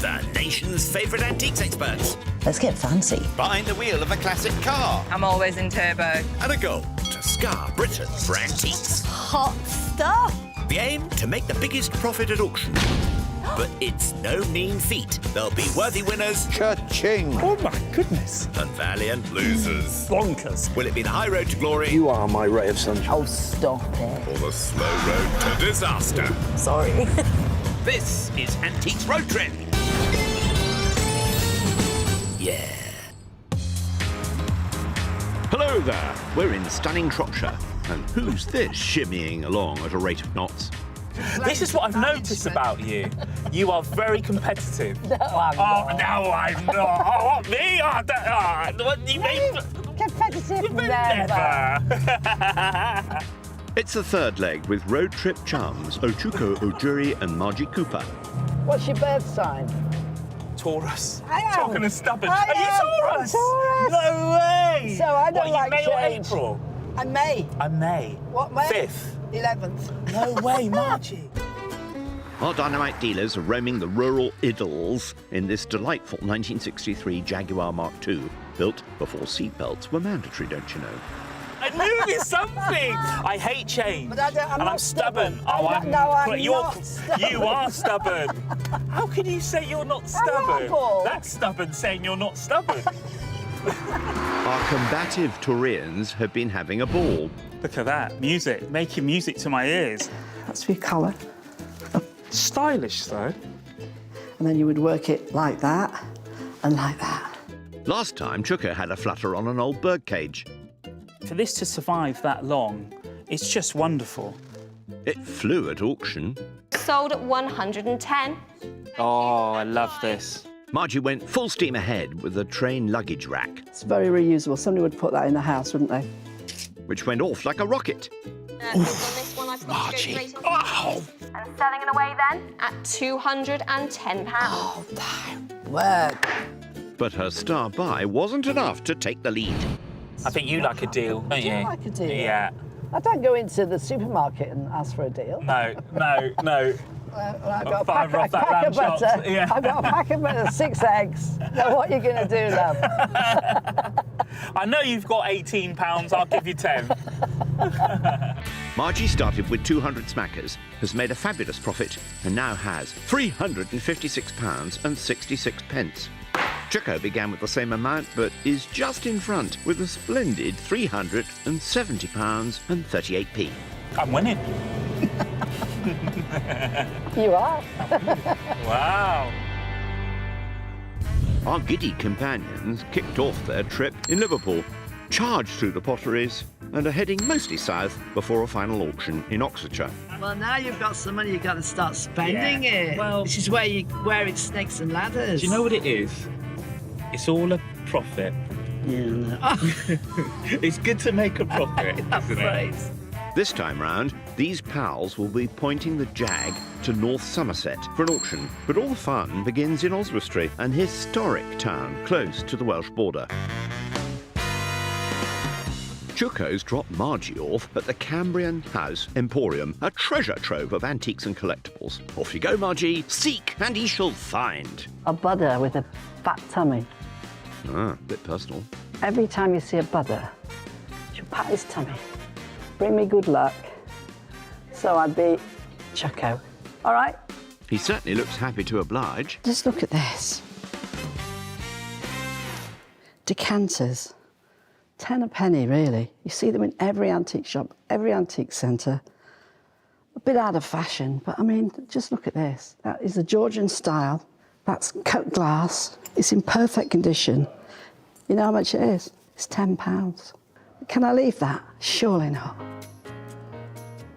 the nation's favourite antiques experts. Let's get fancy. Behind the wheel of a classic car. I'm always in turbo. And a goal to scar Britain for antiques. Hot stuff. The aim to make the biggest profit at auction. But it's no mean feat. There'll be worthy winners. Cha-ching! Oh, my goodness. And valiant losers. Bonkers. Will it be the high road to glory? You are my ray of sunshine. Oh, stop it. Or the slow road to disaster? Sorry. This is Antiques Road Trip. Yeah. Hello there. We're in stunning Shropshire. And who's this shimmying along at a rate of knots? This is what I've noticed about you. You are very competitive. No, I'm not. No, I'm not. Oh, what, me? What do you mean? Competitive never. Never. It's the third leg with road trip chums Ochuko Ojuri and Margie Cooper. What's your birth sign? Taurus. I am. Talking of stubborn. I Are you am. Taurus? Taurus. No way. So I don't what, like May change. or April? I'm May. I'm May. What May? 5th. 11th. No way, Margie. Our dynamite dealers are roaming the rural idyls in this delightful 1963 Jaguar Mark II, built before seatbelts were mandatory, don't you know? I knew there's something. I hate change. But I'm and I'm not stubborn. stubborn. I'm not stubborn. You are stubborn. How can you say you're not stubborn? Paul. That's stubborn saying you're not stubborn. Our combative Taurians have been having a ball. Look at that. Music. Making music to my ears. That's for your colour. Stylish, though. And then you would work it like that and like that. Last time, Chuka had a flutter on an old birdcage. For this to survive that long, it's just wonderful. It flew at auction. Sold at 110. Oh, I love this. Margie went full steam ahead with the train luggage rack, It's very reusable. Somebody would put that in the house, wouldn't they? which went off like a rocket. On this one, I've got to go straight on. Wow. And selling it away then at £210. Oh, that work. But her star buy wasn't enough to take the lead. I think you like a deal, don't you? I like a deal. Yeah. I don't go into the supermarket and ask for a deal. No. I've got a Five pack off that of lamb butter. chops, yeah. I've got a pack of butter, 6 eggs. Now, what are you going to do, love? I know you've got £18, I'll give you 10. Margie started with 200 smackers, has made a fabulous profit, and now has £356 and 66 pence. Chuko began with the same amount, but is just in front with a splendid £370 and 38p. I'm winning. You are. Wow. Our giddy companions kicked off their trip in Liverpool, charged through the potteries, and are heading mostly south before a final auction in Oxfordshire. Well, now you've got some money, you've got to start spending Yeah. it. Well- this is where it's snakes and ladders. Do you know what it is? It's all a profit. Yeah, no. It's good to make a profit, That isn't it? phrase. This time round, these pals will be pointing the Jag to North Somerset for an auction. But all the fun begins in Oswestry, an historic town close to the Welsh border. Chuko's dropped Margie off at the Cambrian House Emporium, a treasure trove of antiques and collectibles. Off you go, Margie. Seek and ye shall find. A budder with a fat tummy. Ah, bit personal. Every time you see a budder, you pat his tummy. Bring me good luck. So I'd be Chucko. All right? He certainly looks happy to oblige. Just look at this. Decanters. 10 a penny, really. You see them in every antique shop, every antique centre. A bit out of fashion, but I mean, just look at this. That is a Georgian style. That's cut glass. It's in perfect condition. You know how much it is? It's £10. Can I leave that? Surely not.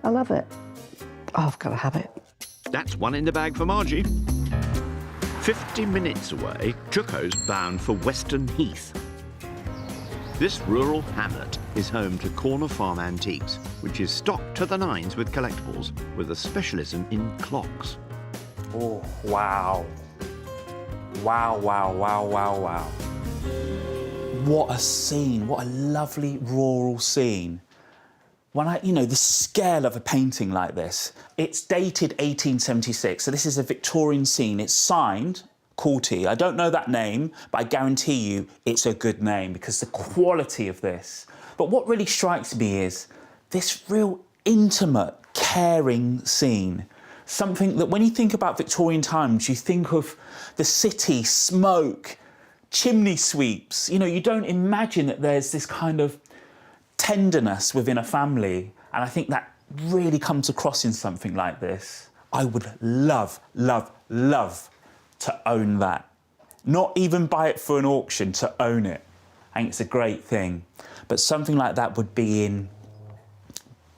I love it. Oh, I've got to have it. That's one in the bag for Margie. 50 minutes away, Chuko's bound for Weston Heath. This rural hamlet is home to Corner Farm Antiques, which is stocked to the nines with collectibles, with a specialism in clocks. Oh, wow. Wow. What a scene, what a lovely rural scene. When the scale of a painting like this, it's dated 1876, so this is a Victorian scene. It's signed called to you. I don't know that name, but I guarantee you it's a good name because the quality of this. But what really strikes me is this real intimate, caring scene. Something that when you think about Victorian times, you think of the city, smoke, chimney sweeps. You know, you don't imagine that there's this kind of tenderness within a family. And I think that really comes across in something like this. I would love, love, love to own that. Not even buy it for an auction, to own it. I think it's a great thing. But something like that would be in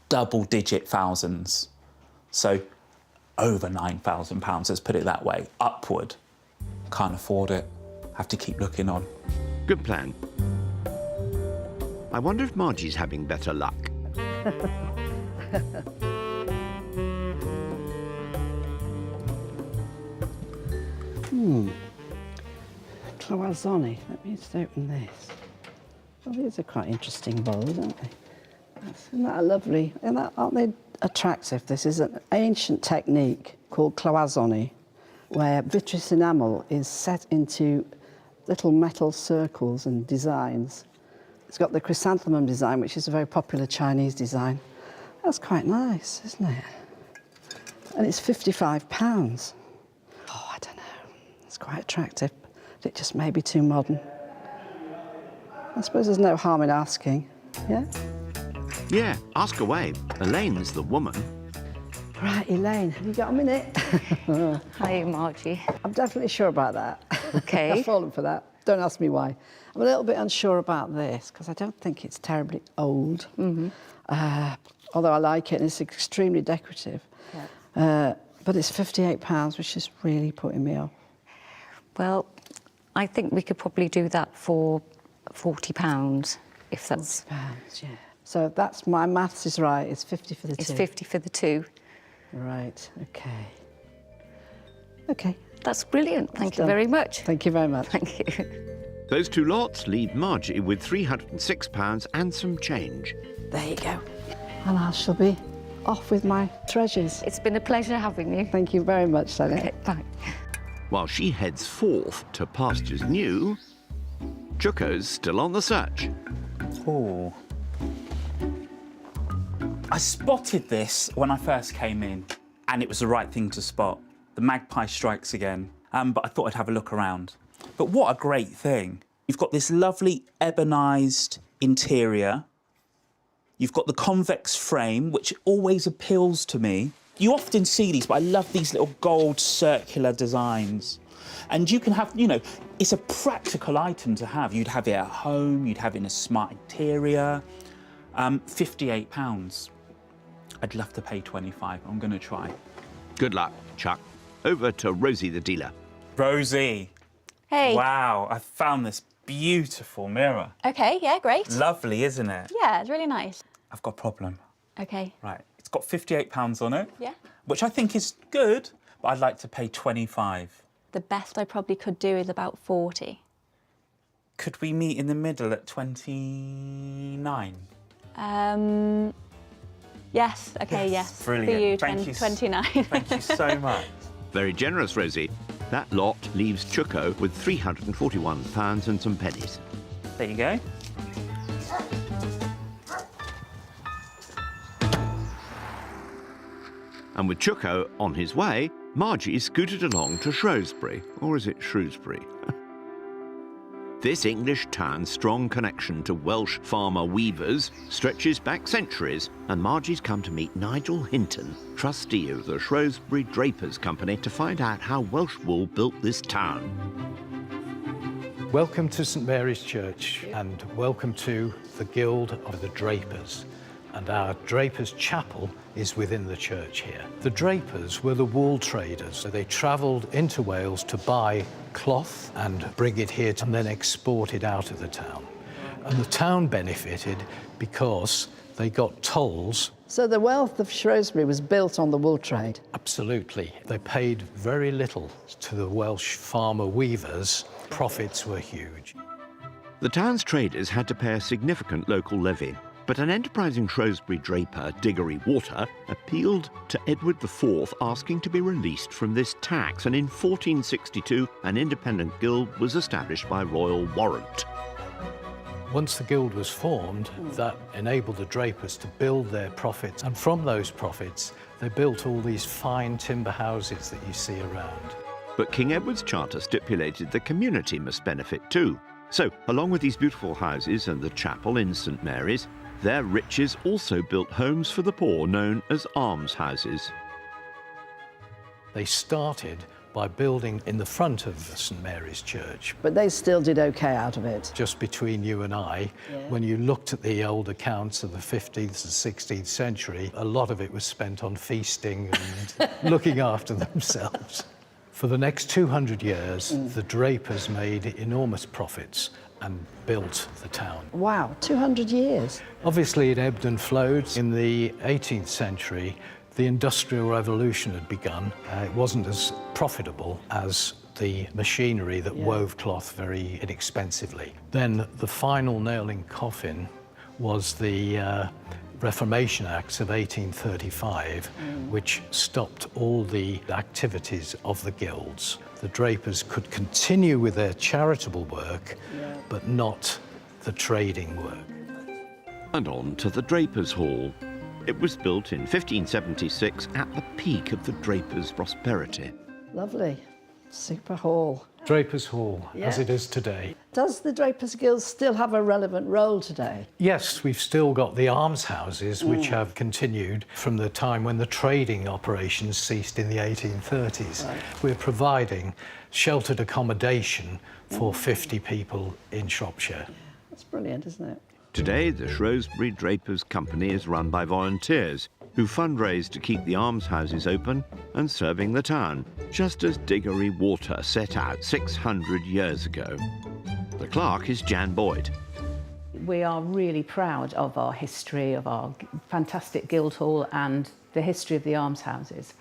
double-digit thousands. So over £9,000, let's put it that way, upward. Can't afford it. Have to keep looking on. Good plan. I wonder if Margie's having better luck. Cloisonne. Let me just open this. Well, these are quite interesting bowls, aren't they? Isn't that lovely? Aren't they attractive? This is an ancient technique called cloisonne, where vitreous enamel is set into little metal circles and designs. It's got the chrysanthemum design, which is a very popular Chinese design. That's quite nice, isn't it? And it's £55. Oh, I don't know. It's quite attractive, but it just may be too modern. I suppose there's no harm in asking, yeah? Yeah, ask away. Elaine's the woman. Right, Elaine, have you got a minute? Hi, Margie. I'm definitely sure about that. OK. I've fallen for that. Don't ask me why. I'm a little bit unsure about this, because I don't think it's terribly old. Although I like it, and it's extremely decorative. Yeah. But it's £58, which is really putting me off. Well, I think we could probably do that for £40, if that's... £40, yeah. So that's, my maths is right, it's 50 for the two. It's 50 for the two. Right, OK. OK. That's brilliant. Thank you done. very much. Thank you very much. Thank you. Those two lots leave Margie with £306 and some change. There you go. And I shall be off with my treasures. It's been a pleasure having you. Thank you very much, Sally. OK, bye. While she heads forth to pastures new, Chuko's still on the search. Oh. I spotted this when I first came in, and it was the right thing to spot. The magpie strikes again, but I thought I'd have a look around. But what a great thing. You've got this lovely ebonised interior. You've got the convex frame, which always appeals to me. You often see these, but I love these little gold circular designs. And you can have, you know, it's a practical item to have. You'd have it at home, you'd have it in a smart interior. £58. I'd love to pay 25. I'm going to try. Good luck, Chuck. Over to Rosie the dealer. Rosie. Hey. Wow, I found this beautiful mirror. Okay, yeah, great. Lovely, isn't it? Yeah, it's really nice. I've got a problem. Okay. Right, it's got £58 on it. Yeah. Which I think is good, but I'd like to pay 25. The best I probably could do is about 40. Could we meet in the middle at 29? Yes, okay, yes. Brilliant. For you, Thank you 29. Thank you so much. Very generous, Rosie. That lot leaves Chuko with £341 and some pennies. There you go. And with Chuko on his way, Margie scooted along to Shrewsbury. Or is it Shrewsbury? This English town's strong connection to Welsh farmer weavers stretches back centuries, and Margie's come to meet Nigel Hinton, trustee of the Shrewsbury Drapers Company, to find out how Welsh wool built this town. Welcome to St Mary's Church, and welcome to the Guild of the Drapers. And our Drapers Chapel is within the church here. The drapers were the wool traders. So they travelled into Wales to buy cloth and bring it here and then export it out of the town. And the town benefited because they got tolls. So the wealth of Shrewsbury was built on the wool trade? Absolutely. They paid very little to the Welsh farmer weavers. Profits were huge. The town's traders had to pay a significant local levy. But an enterprising Shrewsbury draper, Diggory Water, appealed to Edward IV asking to be released from this tax, and in 1462 an independent guild was established by royal warrant. Once the guild was formed, that enabled the drapers to build their profits, and from those profits they built all these fine timber houses that you see around. But King Edward's charter stipulated the community must benefit too. So, along with these beautiful houses and the chapel in St Mary's, their riches also built homes for the poor known as almshouses. They started by building in the front of St Mary's Church. But they still did okay out of it. Just between you and I, when you looked at the old accounts of the 15th and 16th century, a lot of it was spent on feasting and looking after themselves. For the next 200 years, the drapers made enormous profits and built the town. Wow, 200 years. Obviously, it ebbed and flowed. In the 18th century, the Industrial Revolution had begun. It wasn't as profitable as the machinery that wove cloth very inexpensively. Then the final nail in coffin was the Reformation Acts of 1835, which stopped all the activities of the guilds. The drapers could continue with their charitable work, but not the trading work. And on to the Drapers' Hall. It was built in 1576 at the peak of the drapers' prosperity. Lovely. Super hall. Drapers' Hall, as Yeah. it is today. Does the Drapers Guild still have a relevant role today? Yes, we've still got the almshouses, which have continued from the time when the trading operations ceased in the 1830s. Right. We're providing sheltered accommodation for 50 people in Shropshire. That's brilliant, isn't it? Today, the Shrewsbury Drapers Company is run by volunteers who fundraise to keep the almshouses open and serving the town, just as Diggory Water set out 600 years ago. The clerk is Jan Boyd. We are really proud of our history, of our fantastic Guildhall and the history of the almshouses.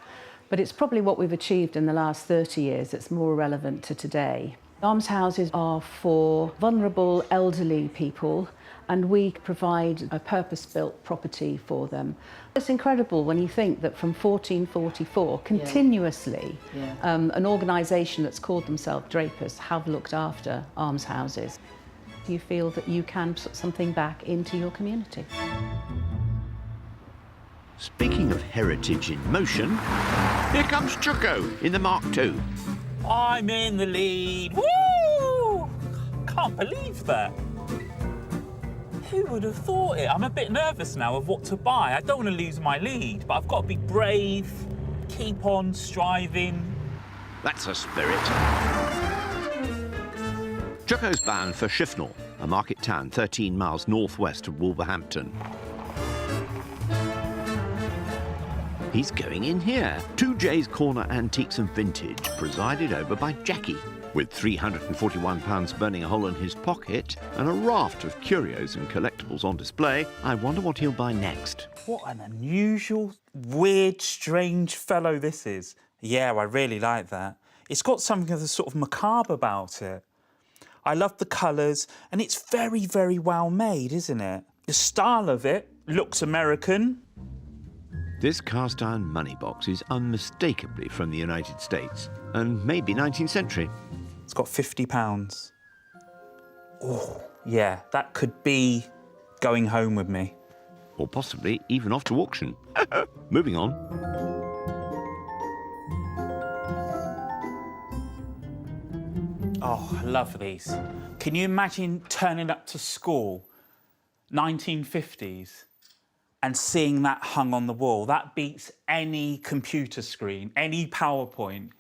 But it's probably what we've achieved in the last 30 years that's more relevant to today. Almshouses are for vulnerable elderly people, and we provide a purpose-built property for them. It's incredible when you think that from 1444, continuously, an organisation that's called themselves Drapers have looked after almshouses. You feel that you can put something back into your community. Speaking of heritage in motion, here comes Choco in the Mark II. I'm in the lead. Woo! Can't believe that. Who would have thought it? I'm a bit nervous now of what to buy. I don't want to lose my lead, but I've got to be brave, keep on striving. That's a spirit. Choco's bound for Shifnal, a market town 13 miles northwest of Wolverhampton. He's going in here. 2J's Corner Antiques and Vintage, presided over by Jackie. With £341 burning a hole in his pocket and a raft of curios and collectibles on display, I wonder what he'll buy next. What an unusual, weird, strange fellow this is. Yeah, I really like that. It's got something of the sort of macabre about it. I love the colours, and it's very, very well made, isn't it? The style of it looks American. This cast-iron money box is unmistakably from the United States, and maybe 19th century. It's got £50. Oh, yeah, that could be going home with me. Or possibly even off to auction. Moving on. Oh, I love these. Can you imagine turning up to school, 1950s, and seeing that hung on the wall? That beats any computer screen, any PowerPoint.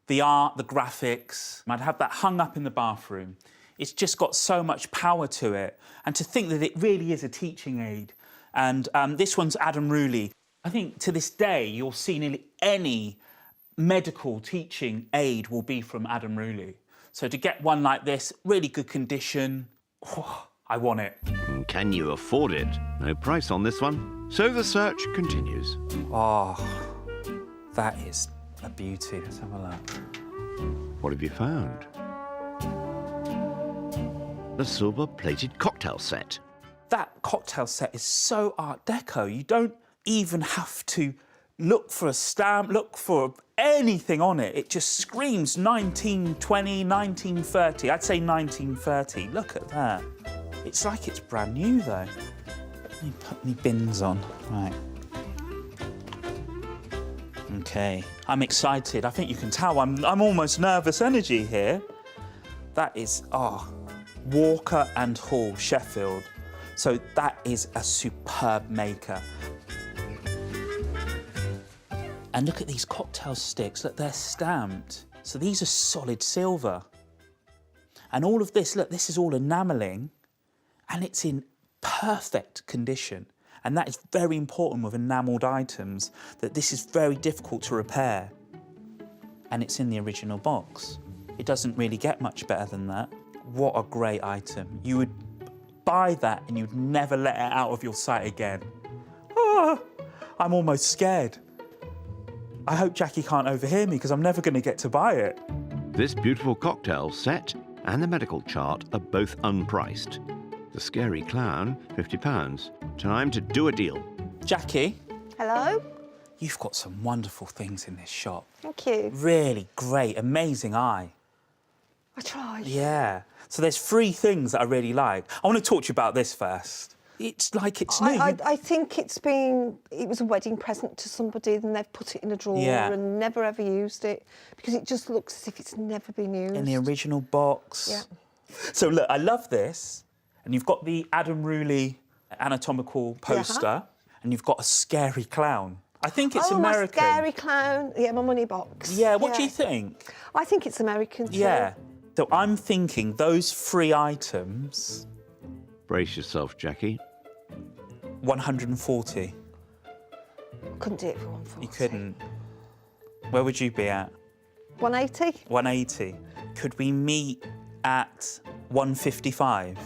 The art, the graphics. I'd have that hung up in the bathroom. It's just got so much power to it. And to think that it really is a teaching aid. And this one's Adam Ruley. I think to this day, you'll see nearly any medical teaching aid will be from Adam Ruley. So to get one like this, really good condition, oh, I want it. Can you afford it? No price on this one. So the search continues. Oh, that is a beauty. Let's have a look. What have you found? A silver-plated cocktail set. that cocktail set is so Art Deco. You don't even have to look for a stamp, look for anything on it. It just screams 1920, 1930. I'd say 1930. Look at that. It's like it's brand new, though. Let me put my bins on. Right. OK. I'm excited. I think you can tell I'm almost nervous energy here. That is, Walker and Hall, Sheffield. So that is a superb maker. And look at these cocktail sticks. Look, they're stamped. So these are solid silver. And all of this, look, this is all enamelling, and it's in perfect condition. And that is very important with enamelled items, that this is very difficult to repair. And it's in the original box. It doesn't really get much better than that. What a great item. You would buy that and you'd never let it out of your sight again. I'm almost scared. I hope Jackie can't overhear me because I'm never going to get to buy it. This beautiful cocktail set and the medical chart are both unpriced. The Scary Clown, £50. Time to do a deal. Jackie? Hello? You've got some wonderful things in this shop. Thank you. Really great, amazing eye. I tried. Yeah. So there's 3 things that I really like. I want to talk to you about this first. It's like it's new. I think it was a wedding present to somebody, and they've put it in a drawer and never ever used it because it just looks as if it's never been used. In the original box. Yeah. So look, I love this. And you've got the Adam Ruley anatomical poster, and you've got a scary clown. I think it's American. A scary clown. Yeah, my money box. Yeah, what do you think? I think it's American too. Yeah. So I'm thinking those 3 items... Brace yourself, Jackie. 140. Couldn't do it for 140. You couldn't. Where would you be at? 180. 180. Could we meet at 155?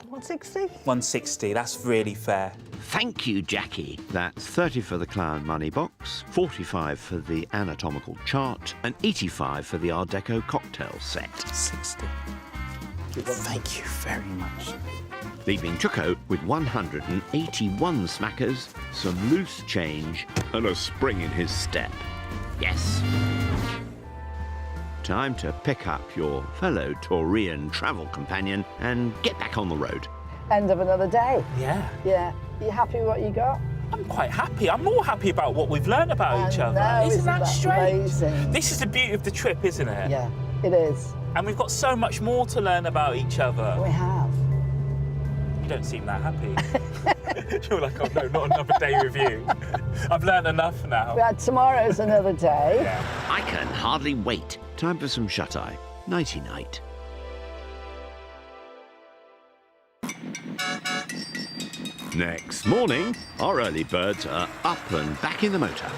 160. 160, that's really fair. Thank you, Jackie. That's 30 for the clown money box, 45 for the anatomical chart, and 85 for the Art Deco cocktail set. 60. Thank you very much. Leaving Chucko with 181 smackers, some loose change, and a spring in his step. Yes. Time to pick up your fellow Taurian travel companion and get back on the road. End of another day. Yeah. Yeah. You happy with what you got? I'm quite happy. I'm more happy about what we've learned about each other. Isn't that strange? Amazing? This is the beauty of the trip, isn't it? Yeah, it is. And we've got so much more to learn about each other. We have. You don't seem that happy. You're like, oh no, not another day with you. I've learned enough now. Well, tomorrow's another day. Yeah. I can hardly wait. Time for some shut-eye. Nighty-night. Next morning, our early birds are up and back in the motor.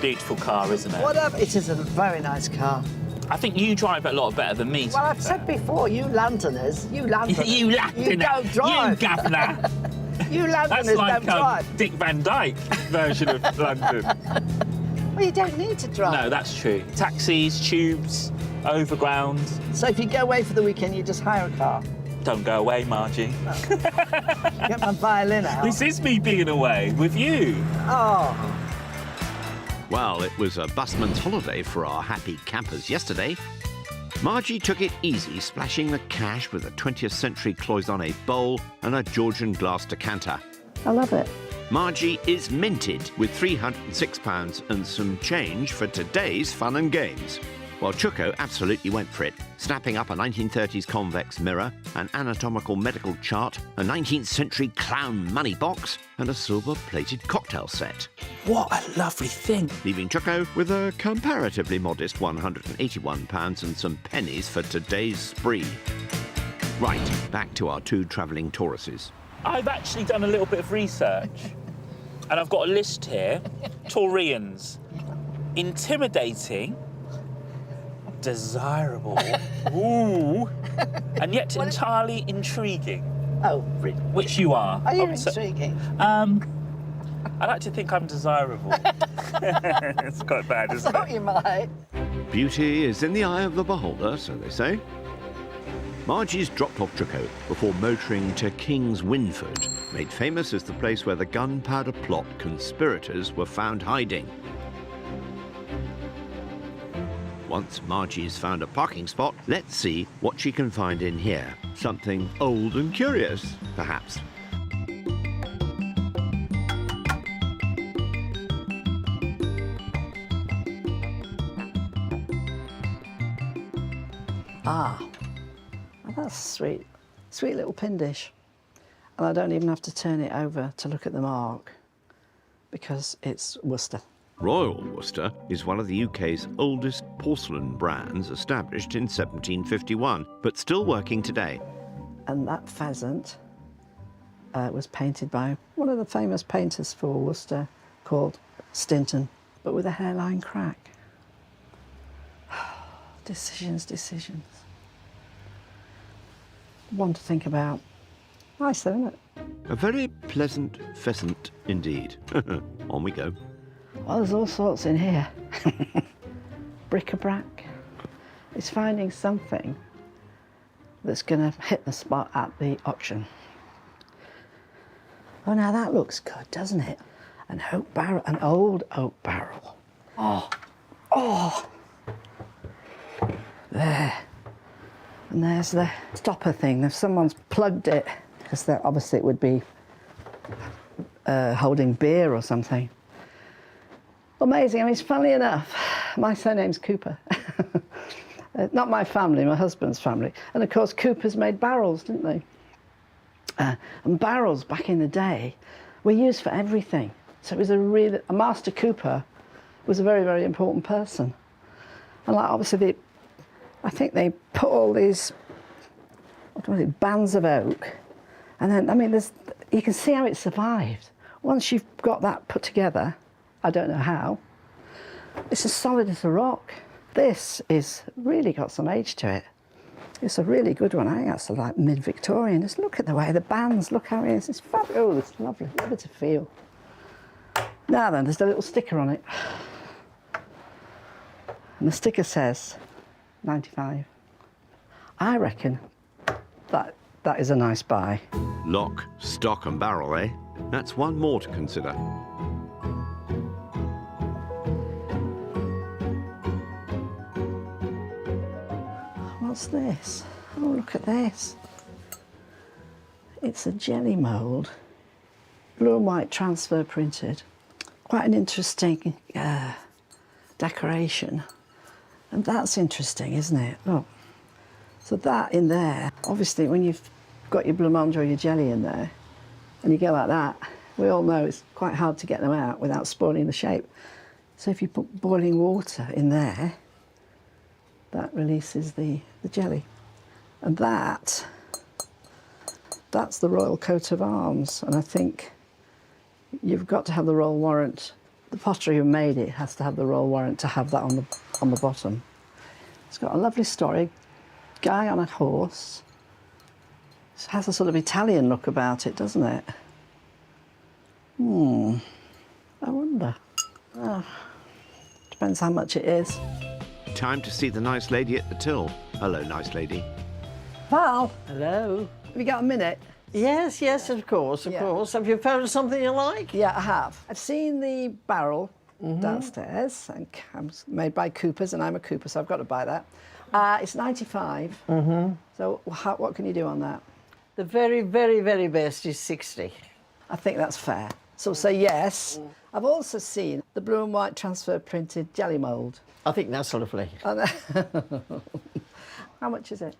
Beautiful car, isn't it? Whatever. It is a very nice car. I think you drive it a lot better than me. Well, I've said before, you Londoners, you Londoners, You Londoners. you don't drive. You governor. You Londoners That's like don't drive. Dick Van Dyke version of London. Well, you don't need to drive. No, that's true. Taxis, tubes, overground. So if you go away for the weekend, you just hire a car. Don't go away, Margie. Get my violin out. This is me being away with you. Oh. Well, it was a busman's holiday for our happy campers yesterday. Margie took it easy, splashing the cash with a 20th century cloisonne bowl and a Georgian glass decanter. I love it. Margie is minted with £306 and some change for today's fun and games. While Chucko absolutely went for it, snapping up a 1930s convex mirror, an anatomical medical chart, a 19th century clown money box, and a silver-plated cocktail set. What a lovely thing. Leaving Chucko with a comparatively modest £181 and some pennies for today's spree. Right, back to our 2 travelling Tauruses. I've actually done a little bit of research, and I've got a list here. Taurians. Intimidating, desirable, ooh, and yet entirely intriguing. Oh, really? Which you are. Are you intriguing? I like to think I'm desirable. It's quite bad, I isn't thought it? you might. Beauty is in the eye of the beholder, so they say. Margie's dropped off Chuko before motoring to King's Winford, made famous as the place where the gunpowder plot conspirators were found hiding. Once Margie's found a parking spot, let's see what she can find in here. Something old and curious, perhaps. Ah, well, that's sweet. Sweet little pin dish. And I don't even have to turn it over to look at the mark because it's Worcester. Royal Worcester is one of the UK's oldest porcelain brands, established in 1751, but still working today. And that pheasant was painted by one of the famous painters for Worcester called Stinton, but with a hairline crack. Decisions, decisions. One to think about. Nice though, isn't it? A very pleasant pheasant indeed. On we go. Well, there's all sorts in here. Bric-a-brac. It's finding something that's going to hit the spot at the auction. Oh, now that looks good, doesn't it? An oak barrel, an old oak barrel. Oh, oh. There. And there's the stopper thing. If someone's plugged it, because obviously it would be holding beer or something. Amazing. I mean, it's funnily enough, my surname's Cooper. Not my family, my husband's family. And of course, Coopers made barrels, didn't they? And barrels back in the day were used for everything. So it was a master cooper was a very, very important person. And like obviously, I think they put all these bands of oak, and then I mean, you can see how it survived. Once you've got that put together, I don't know how, it's as solid as a rock. This is really got some age to it. It's a really good one. I think that's like mid-Victorian. Just look at the way the bands, look how it is. It's fabulous. Oh, it's lovely. Lovely to feel. Now then, there's a little sticker on it. And the sticker says 95. I reckon that is a nice buy. Lock, stock and barrel, eh? That's one more to consider. What's this? Oh, look at this. It's a jelly mould, blue and white transfer printed. Quite an interesting decoration. And that's interesting, isn't it? Look. So that in there, obviously when you've got your blancmange or your jelly in there, and you go like that, we all know it's quite hard to get them out without spoiling the shape. So if you put boiling water in there, that releases the jelly. And that's the royal coat of arms. And I think you've got to have the royal warrant. The potter who made it has to have the royal warrant to have that on the bottom. It's got a lovely story. Guy on a horse. It has a sort of Italian look about it, doesn't it? I wonder. Oh, depends how much it is. Time to see the nice lady at the till. Hello, nice lady. Val, Hello. have you got a minute? Yes, yes, of course, of course. Have you found something you like? Yeah, I have. I've seen the barrel downstairs, and it's made by Coopers, and I'm a Cooper, so I've got to buy that. It's 95. So what can you do on that? The very, very, very best is 60. I think that's fair. So say yes. I've also seen the blue and white transfer printed jelly mould. I think that's lovely. How much is it?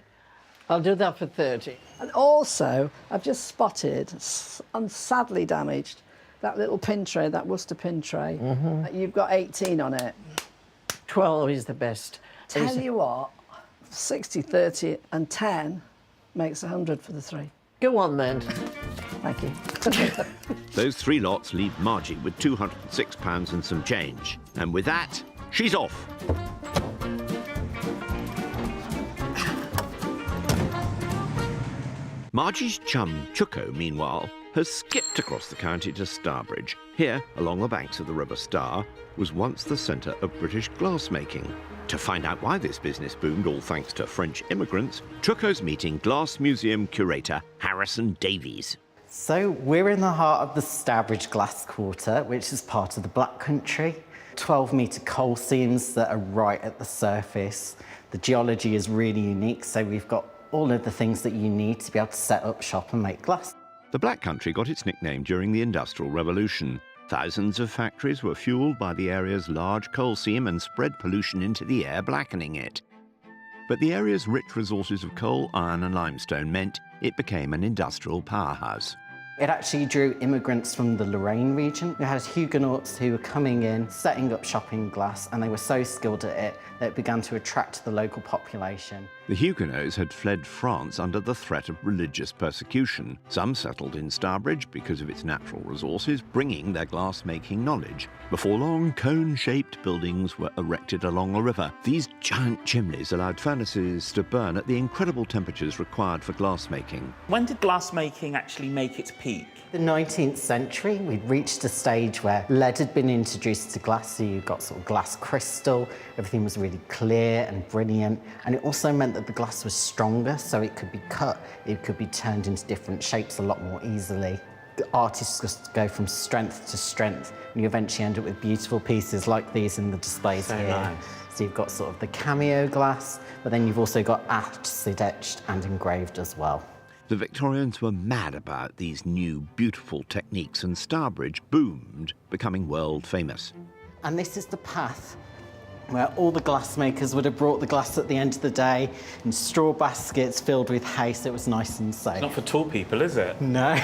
I'll do that for 30. And also, I've just spotted, and sadly damaged, that little pin tray, that Worcester pin tray. You've got 18 on it. 12 is the best. Tell you what, 60, 30 and 10 makes 100 for the three. Go on then. Thank you. Those three lots leave Margie with £206 and some change. And with that, she's off. Margie's chum, Chuko, meanwhile, has skipped across the county to Starbridge. Here, along the banks of the River Star, was once the centre of British glassmaking. To find out why this business boomed, all thanks to French immigrants, Chucko's meeting Glass Museum curator Harrison Davies. So we're in the heart of the Stourbridge Glass Quarter, which is part of the Black Country. 12-metre coal seams that are right at the surface. The geology is really unique, so we've got all of the things that you need to be able to set up shop and make glass. The Black Country got its nickname during the Industrial Revolution. Thousands of factories were fuelled by the area's large coal seam and spread pollution into the air, blackening it. But the area's rich resources of coal, iron and limestone meant it became an industrial powerhouse. It actually drew immigrants from the Lorraine region. We had Huguenots who were coming in, setting up shop in glass, and they were so skilled at it that it began to attract the local population. The Huguenots had fled France under the threat of religious persecution. Some settled in Stourbridge because of its natural resources, bringing their glass-making knowledge. Before long, cone-shaped buildings were erected along the river. These giant chimneys allowed furnaces to burn at the incredible temperatures required for glass-making. When did glass-making actually make its peak? The 19th century, we'd reached a stage where lead had been introduced to glass, so you got sort of glass crystal, everything was really clear and brilliant, and it also meant that the glass was stronger, so it could be cut, it could be turned into different shapes a lot more easily. The artists just go from strength to strength, and you eventually end up with beautiful pieces like these in the displays here. Nice. So you've got sort of the cameo glass, but then you've also got acid etched and engraved as well. The Victorians were mad about these new, beautiful techniques, and Stourbridge boomed, becoming world famous. And this is the path where all the glassmakers would have brought the glass at the end of the day in straw baskets filled with hay, so it was nice and safe. Not for tall people, is it? No.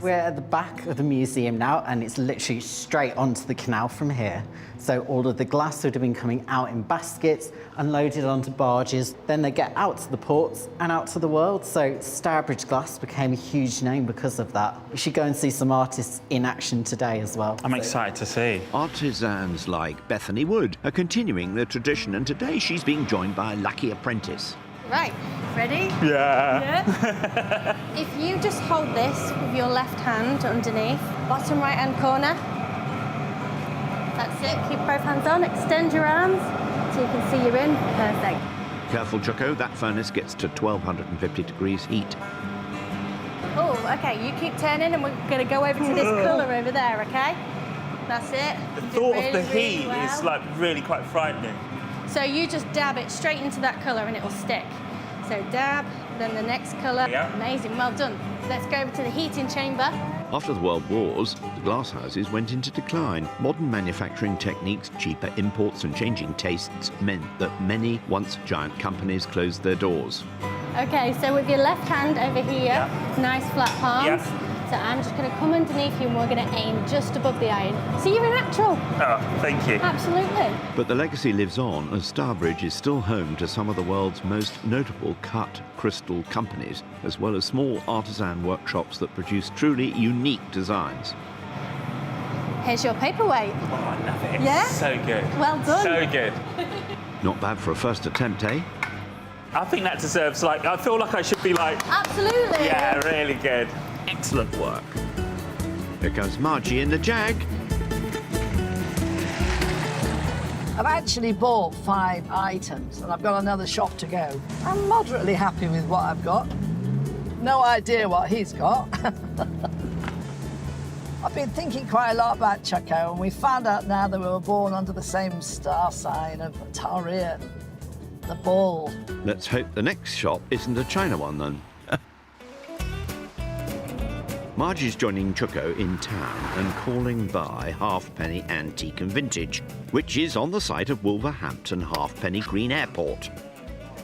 We're at the back of the museum now, and it's literally straight onto the canal from here. So all of the glass would have been coming out in baskets, unloaded onto barges, then they get out to the ports and out to the world. So Stourbridge glass became a huge name because of that. You should go and see some artists in action today as well. I'm excited to see. Artisans like Bethany Wood are continuing the tradition, and today she's being joined by a lucky apprentice. Right, ready? Yeah. If you just hold this with your left hand underneath, bottom right hand corner. That's it, keep both hands on, extend your arms so you can see you're in. Perfect. Careful, Chucko, that furnace gets to 1250 degrees heat. Oh, okay, you keep turning and we're going to go over to this colour over there, okay? That's it. The You did thought really, of the really heat well. is like really quite frightening. So you just dab it straight into that colour and it'll stick. So dab, then the next colour. Yeah. Amazing, well done. Let's go over to the heating chamber. After the World Wars, the glasshouses went into decline. Modern manufacturing techniques, cheaper imports and changing tastes meant that many once giant companies closed their doors. Okay, so with your left hand over here, nice flat palms. Yeah. So I'm just going to come underneath you and we're going to aim just above the iron. So you're a natural. Oh, thank you. Absolutely. But the legacy lives on, as Stourbridge is still home to some of the world's most notable cut crystal companies, as well as small artisan workshops that produce truly unique designs. Here's your paperweight. Oh, I love it. Yeah? So good. Well done. So good. Not bad for a first attempt, eh? I think that deserves, like, I feel like I should be like, Absolutely. yeah, really good. Excellent work. Here comes Margie in the Jag. I've actually bought 5 items and I've got another shop to go. I'm moderately happy with what I've got. No idea what he's got. I've been thinking quite a lot about Chucko, and we found out now that we were born under the same star sign of Taurian, the bull. Let's hope the next shop isn't a China one, then. Margie's joining Chucko in town and calling by Halfpenny Antique and Vintage, which is on the site of Wolverhampton Halfpenny Green Airport.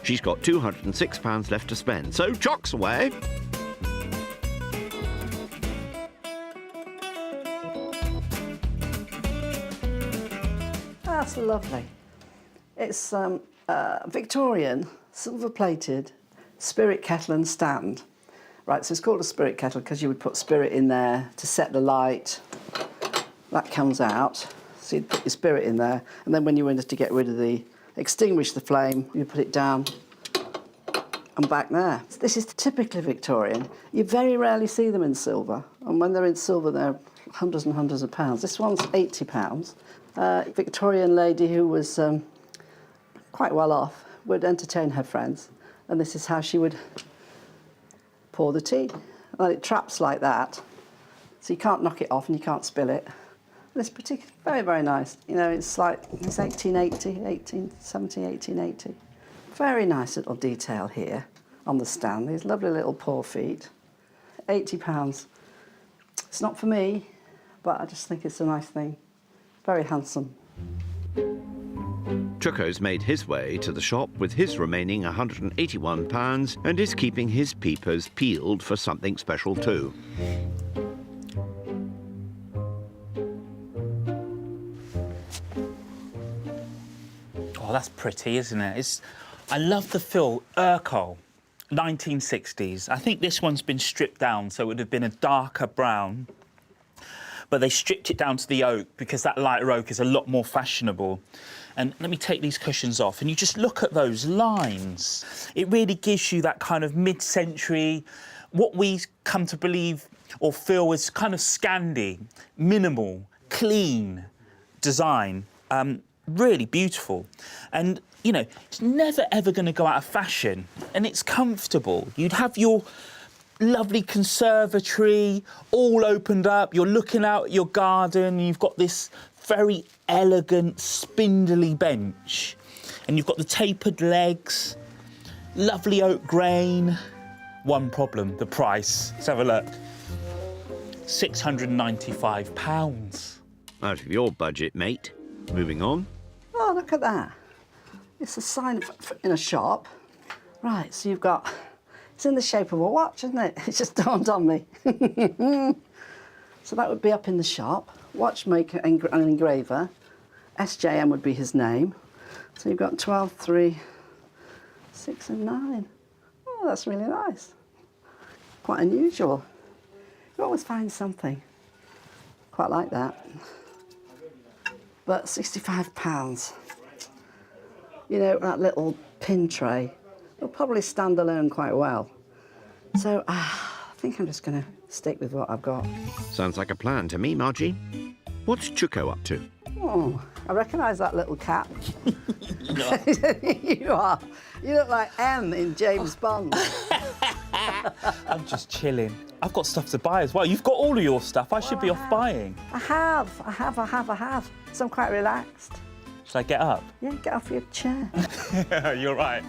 She's got £206 left to spend, so chocks away. That's lovely. It's Victorian, silver-plated spirit kettle and stand. Right, so it's called a spirit kettle because you would put spirit in there to set the light. That comes out, so you'd put your spirit in there, and then when you wanted to get rid of extinguish the flame, you put it down and back there. This is typically Victorian. You very rarely see them in silver, and when they're in silver, they're hundreds and hundreds of pounds. This one's £80. Victorian lady who was quite well off, would entertain her friends, and this is how she would pour the tea. Well, it traps like that, so you can't knock it off and you can't spill it. And it's very, very nice. You know, it's like, it's 1880. Very nice little detail here on the stand. These lovely little paw feet. £80. It's not for me, but I just think it's a nice thing. Very handsome. Chucko's made his way to the shop with his remaining £181 and is keeping his peepers peeled for something special too. Oh, that's pretty, isn't it? I love the feel. Urkel, 1960s. I think this one's been stripped down, so it would have been a darker brown. But they stripped it down to the oak because that lighter oak is a lot more fashionable. And let me take these cushions off, and you just look at those lines. It really gives you that kind of mid-century, what we come to believe or feel is kind of Scandi, minimal, clean design. Really beautiful. And, you know, it's never, ever going to go out of fashion. And it's comfortable. You'd have your lovely conservatory all opened up. You're looking out at your garden. You've got this very elegant, spindly bench. And you've got the tapered legs, lovely oak grain. One problem, the price. Let's have a look. £695. Out of your budget, mate. Moving on. Oh, look at that. It's a sign in a shop. Right, so you've got... It's in the shape of a watch, isn't it? It just dawned on me. So that would be up in the shop. Watchmaker and engraver. SJM would be his name. So you've got 12, 3, 6 and 9. Oh, that's really nice. Quite unusual. You always find something. Quite like that. But £65. You know, that little pin tray will probably stand alone quite well. So I think I'm just going to stick with what I've got. Sounds like a plan to me, Margie. What's Chucko up to? Oh, I recognise that little cap. You are. You look like M in James Bond. I'm just chilling. I've got stuff to buy as well. You've got all of your stuff. I should be off buying. I have. So I'm quite relaxed. Should I get up? Yeah, get off your chair. You're right.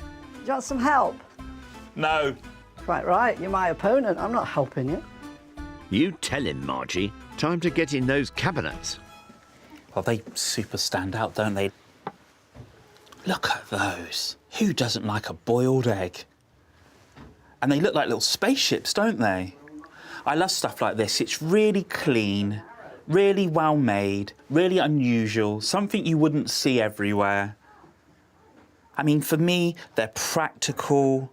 Do you want some help? No. Quite right. You're my opponent. I'm not helping you. You tell him, Margie. Time to get in those cabinets. Well, they super stand out, don't they? Look at those. Who doesn't like a boiled egg? And they look like little spaceships, don't they? I love stuff like this. It's really clean, really well made, really unusual, something you wouldn't see everywhere. I mean, for me, they're practical.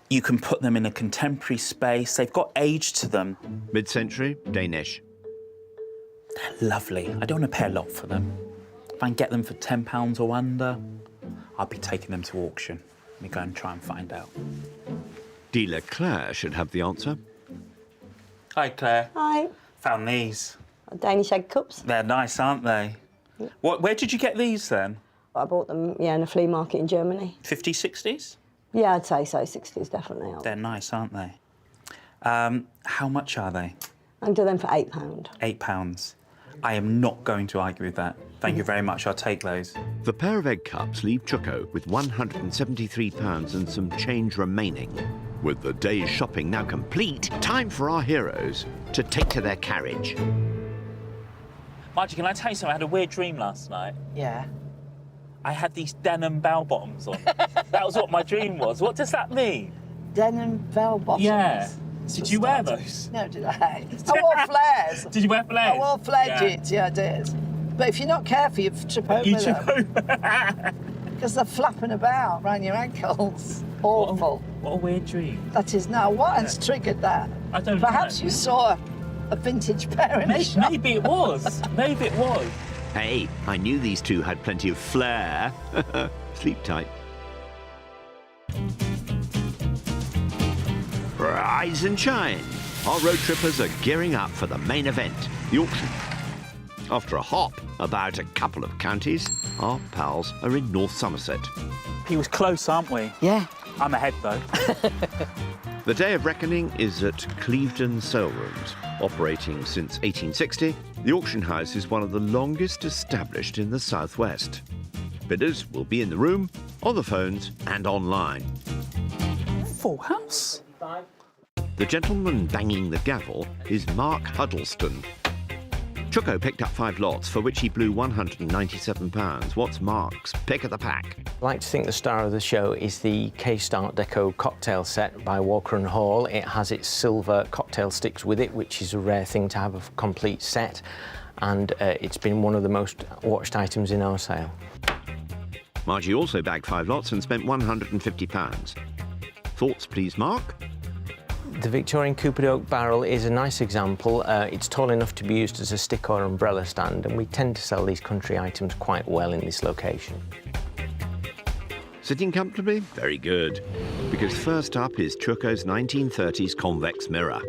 You can put them in a contemporary space. They've got age to them. Mid-century, Danish. They're lovely. I don't want to pay a lot for them. If I can get them for £10 or under, I'll be taking them to auction. Let me go and try and find out. Dealer Claire should have the answer. Hi, Claire. Hi. Found these. Danish egg cups. They're nice, aren't they? Yeah. Where did you get these, then? I bought them, in a flea market in Germany. 50s, 60s? Yeah, I'd say so. 60s, definitely. They're nice, aren't they? How much are they? I can do them for £8. £8. I am not going to argue with that. Thank you very much. I'll take those. The pair of egg cups leave Chucko with £173 and some change remaining. With the day's shopping now complete, time for our heroes to take to their carriage. Margie, can I tell you something? I had a weird dream last night. Yeah. I had these denim bell bottoms on. That was what my dream was. What does that mean? Denim bell bottoms? Yeah. Did you wear those? No, did I? I wore flares. Did you wear flares? I wore flare jeans, yeah, I did. But if you're not careful, you trip over them. Because they're flapping about around your ankles. Awful. What a weird dream. That is now. What has triggered that? I don't know. Perhaps you saw a vintage pair in the shop. Maybe it was. Maybe it was. Hey, I knew these two had plenty of flair. Sleep tight. Rise and shine. Our road trippers are gearing up for the main event, the auction. After a hop about a couple of counties, our pals are in North Somerset. He was close, aren't we? Yeah. I'm ahead, though. The day of reckoning is at Clevedon Sale Rooms. Operating since 1860, the auction house is one of the longest established in the southwest. Bidders will be in the room, on the phones and online. Full house. The gentleman banging the gavel is Mark Huddleston. Chucko picked up 5 lots, for which he blew £197. What's Mark's pick of the pack? I like to think the star of the show is the Case Art Deco cocktail set by Walker & Hall. It has its silver cocktail sticks with it, which is a rare thing to have a complete set, and it's been one of the most watched items in our sale. Margie also bagged 5 lots and spent £150. Thoughts, please, Mark? The Victorian Coopered Oak barrel is a nice example. It's tall enough to be used as a stick or umbrella stand, and we tend to sell these country items quite well in this location. Sitting comfortably? Very good. Because first up is Chucko's 1930s convex mirror.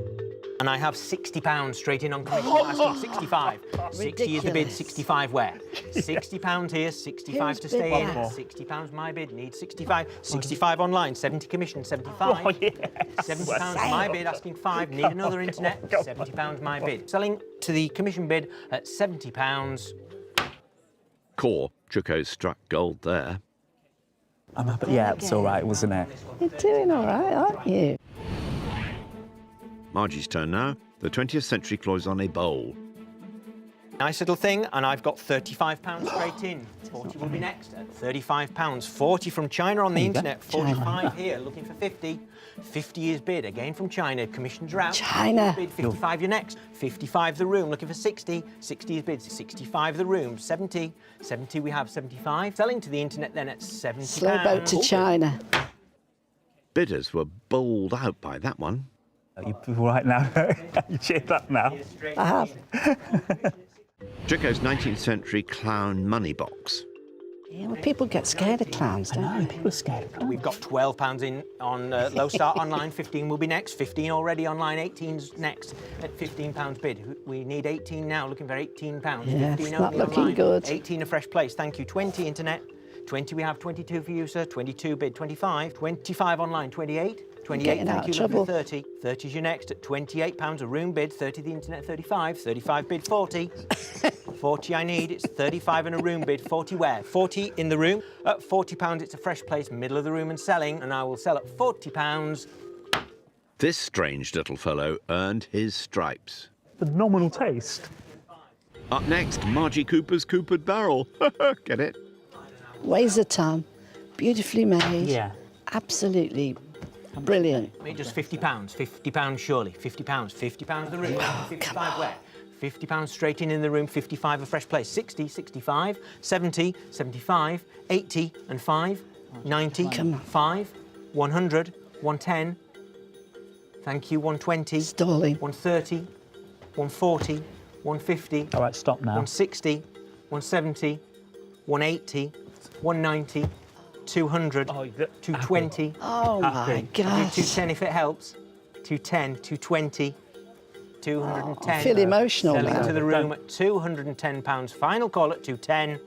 And I have £60 straight in on commission. Asking 65. 60 is the bid, 65 where? £60 here, 65 to stay in. £60 my bid, need 65. 65 online, 70 commission, 75. Oh, yeah. £70 my bid, asking 5, need another internet, £70 my bid. Selling to the commission bid at £70. Core, Chucko's struck gold there. I'm happy. Yeah, it's all right, wasn't it? You're doing all right, aren't you? Margie's turn now. The 20th century cloisonne bowl. Nice little thing, and I've got £35 straight in. 40 will be next at £35. 40 from China on the internet, 45 here, looking for 50. 50 is bid, again from China, commissions are out. China. Bid 55 you're next. 55 the room, looking for 60. 60 is bid, 65 the room. 70. 70 we have 75. Selling to the internet then at £70. Slow boat to China. Bidders were bowled out by that one. You right now? You cheered up now? I have. Chucko's 19th century clown money box. Yeah, well, people get scared of clowns, don't they? People are scared of clowns. We've got £12 in on low start online, 15 will be next, 15 already online, 18's next at £15 bid. We need 18 now, looking for £18. Yeah, 15 it's not only looking online, good. 18 a fresh place, thank you. 20 internet, 20 we have, 22 for you, sir, 22 bid, 25, 25 online, 28. 28, thank you, looking for 30. 30 is your next at £28 a room bid, 30 the internet, 35. 35 bid, 40. 40 I need, it's 35 and a room bid, 40 where? 40 in the room. At £40 it's a fresh place, middle of the room and selling, and I will sell at £40. This strange little fellow earned his stripes. Phenomenal taste. Up next, Margie Cooper's Coopered barrel. Get it? Weighs a ton, beautifully made. Yeah. Absolutely brilliant. Just £50, £50 surely, £50, £50 the room, 55 where? £50 straight in the room, 55 a fresh place, 60, 65, 70, 75, 80 and 5, 90, 5, 100, 110, thank you, 120, Stalling. 130, 140, 150, All right, stop now. 160, 170, 180, 190, 200, 220. Oh, my gosh. 210 if it helps. 210, 220, 210. I feel emotional Selling now. to the room at £210. Final call at 210.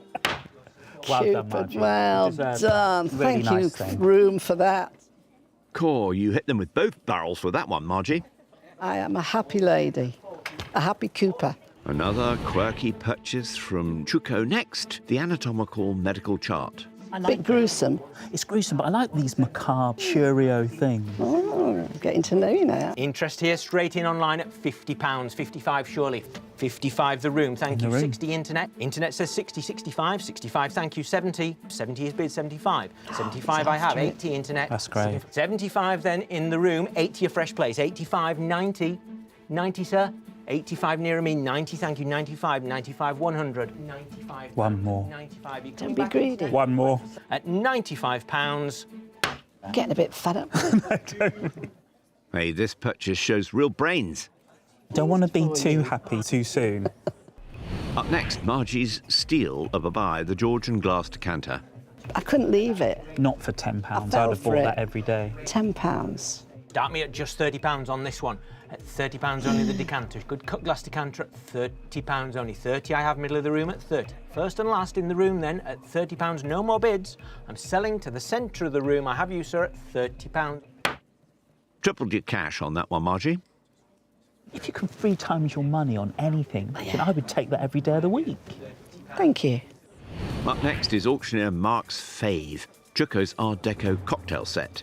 Well done, Cupid, Margie. well You deserve done. it. Really Thank nice you, thing. room, for that. Core, you hit them with both barrels with that one, Margie. I am a happy lady, a happy Cooper. Another quirky purchase from Chucko. Next, the anatomical medical chart. Bit gruesome. It's gruesome, but I like these macabre curio things. Oh, I'm getting to know you now. Interest here, straight in online at £50. 55 surely. 55 the room, thank you. 60 internet. Internet says 60, 65, 65, thank you. 70, 70 is bid, 75. 75 I have, 80 internet. That's great. 75 then in the room, 80 a fresh place. 85, 90, 90 sir. 85 nearer me, 90, thank you, 95, 95, 100, 95. One more. 95, you Don't come be back greedy. One more. at £95. Getting a bit fed up. Hey, this purchase shows real brains. Don't want to be too happy too soon. Up next, Margie's steal of a buy, the George and Glass decanter. I couldn't leave it. Not for £10. I'd fell have for bought it. that every day. £10. Start me at just £30 on this one. At £30 only the decanter. Good cut glass decanter at £30 only. 30 I have middle of the room at 30. First and last in the room then at £30. No more bids. I'm selling to the centre of the room. I have you, sir, at £30. Tripled your cash on that one, Margie. If you could 3 times your money on anything, then I would take that every day of the week. Thank you. Up next is auctioneer Mark's fave, Chuko's Art Deco cocktail set.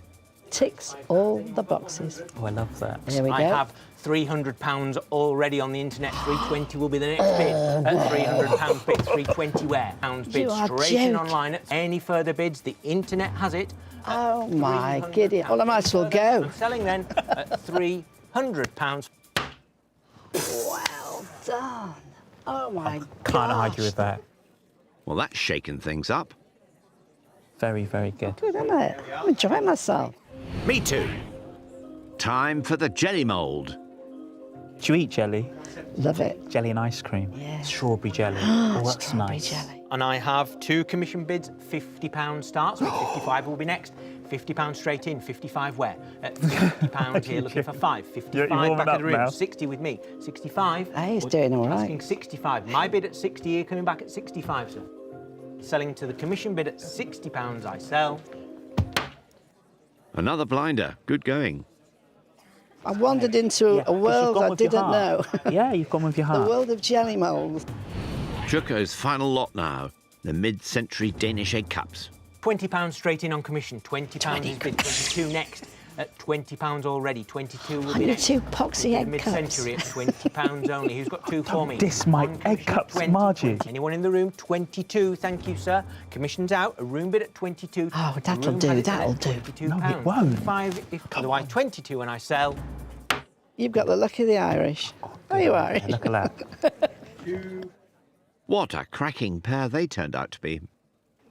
Ticks all the boxes. Oh, I love that. Here we go. I have £300 already on the internet. 320 will be the next bid. At £300 bid, 320 where? Pounds bid You are straight in joking. online. At any further bids, the internet has it. Oh my giddy. Well, I might as well go. I'm selling then at £300. Well done. Oh my God. Can't argue with that. Well, that's shaken things up. Very, very good. Good, isn't it? I'm enjoying myself. Me too. Time for the jelly mould. Do you eat jelly? Love it. Jelly and ice cream? Yeah. Strawberry jelly. Oh, that's Strawberry nice. jelly. And I have 2 commission bids. £50 starts, so 55 will be next. £50 straight in, 55 where? At £50 here, looking for 5. 55 back in the room, 60 with me. 65. Hey, he's doing all right. Asking 65. My bid at 60 here, coming back at 65, sir. Selling to the commission bid at £60, I sell. Another blinder. Good going. I wandered into a world I didn't know. Yeah, you've gone with your The heart. world of jelly moulds. Chuko's final lot now, the mid-century Danish egg cups. £20 straight in on commission. £20 is bid. 22 next. At £20 already. 22 will I be need next. 2 poxy egg cups. Mid-century at £20 only. Who's got 2 for me? Diss my On egg commission, cups, 20, Margie. 20. Anyone in the room? 22. Thank you, sir. Commission's out. A room bid at 22. Oh, The that'll room do, had it that'll at do. £22. No, it won't. 5 if otherwise 22 and I sell. You've got the luck of the Irish. Are you Irish? Look at that. What a cracking pair they turned out to be.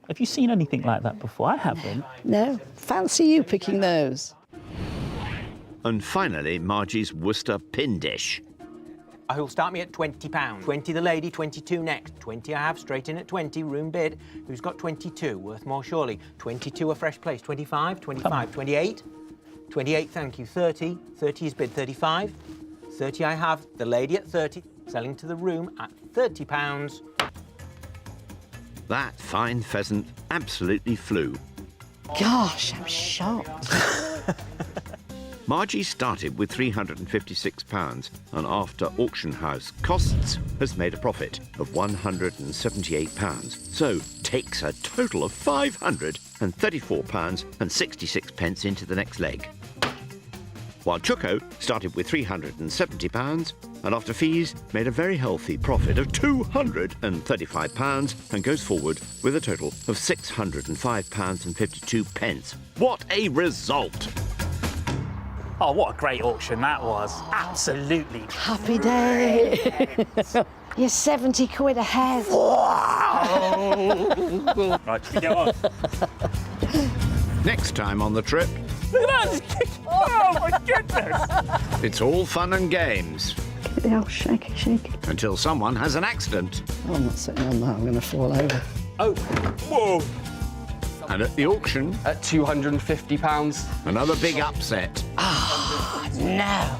Have you seen anything like that before? I haven't. No. Fancy you picking those. And finally, Margie's Worcester pin dish. Who'll start me at £20. 20 the lady, 22 next. 20 I have straight in at 20, room bid. Who's got 22? Worth more surely. 22 a fresh place. 25, 25, 28. 28, thank you. 30. 30 is bid. 35. 30 I have. The lady at 30. Selling to the room at £30. That fine pheasant absolutely flew. Gosh, I'm shocked. Margie started with £356 and after auction house costs has made a profit of £178, so takes a total of £534.66 into the next leg. While Chuko started with £370 and after fees made a very healthy profit of £235 and goes forward with a total of £605.52. What a result! Oh, what a great auction that was. Absolutely. Happy day. You're 70 quid ahead. Right, should we get on? Next time on the trip, Look at that! Oh, my goodness! it's all fun and games Oh, shaky, shaky. until someone has an accident. Oh, I'm not sitting on that. I'm going to fall over. Oh, whoa! And at the auction, At £250. another big upset. No.